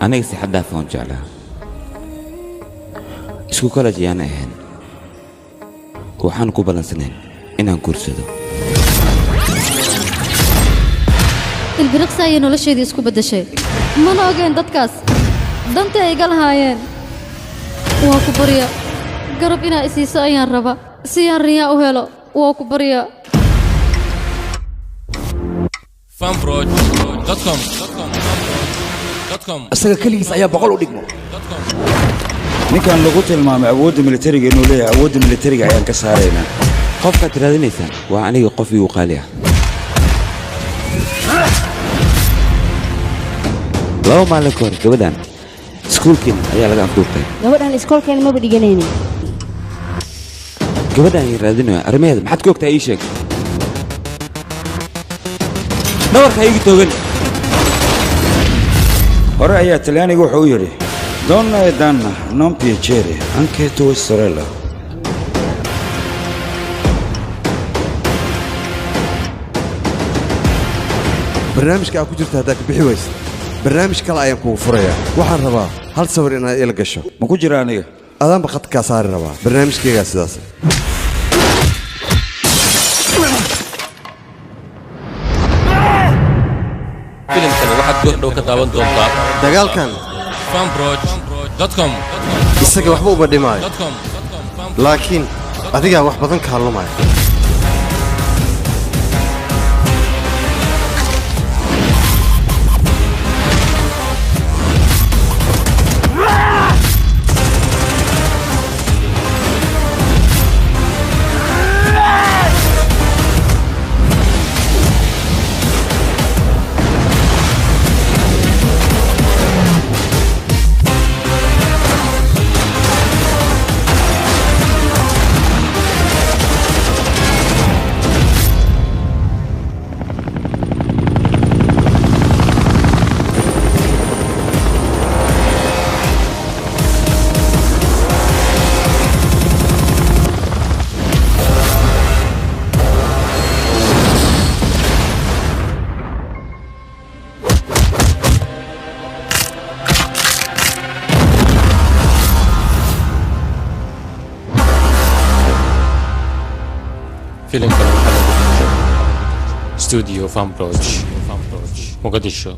aniga si xad dhaaf aan jeclaa isku college ayaan ahayn waxaan ku balansanayn inaan guursado البرقصة هي نولش هذي اسكو بدشة ما ناقين دتكاس دنت إيجال هايين وكبريا قربنا إسيسا أيان ربا سيان ريا وهلا وكبريا fanproj.com asaga kaligiis ayaa boqol u dhigmo ninkan lagu tilmaamay awoodda militariga inuu leeyahay awoodda militariga ayaan ka saaraynaa qofkaad raadinaysaan waa aniga qof igu qaali ah laba maalin ka hor gabadhan iskuulkeen ayaa laga afduubtay gabadhan iskoolkeena maba dhiganaynin gabadhan ay raadinayo arrimaheeda maxaad ka ogtahay ii sheeg dhabarka igu toogan hore ayaa talyaaniga wuxuu u yidhi donna e danna non piacere anche tua sorella barnaamijka aad ku jirta haddaad ka bixi waysa barnaamij kale ayaan kugu furayaa waxaan rabaa hal sawir inaad ila gasho ma ku jira aniga adaanba khadkaa saari rabaa barnaamijkaygaa sidaas filimkani waxaad goordhow ka daawan doontaa dagaalkan fanproj.com isaga waxba uma dhimaayo laakiin adigaa wax badan kaalumaya filimkani waxaa lagu dhigay studio fanproj Mogadisho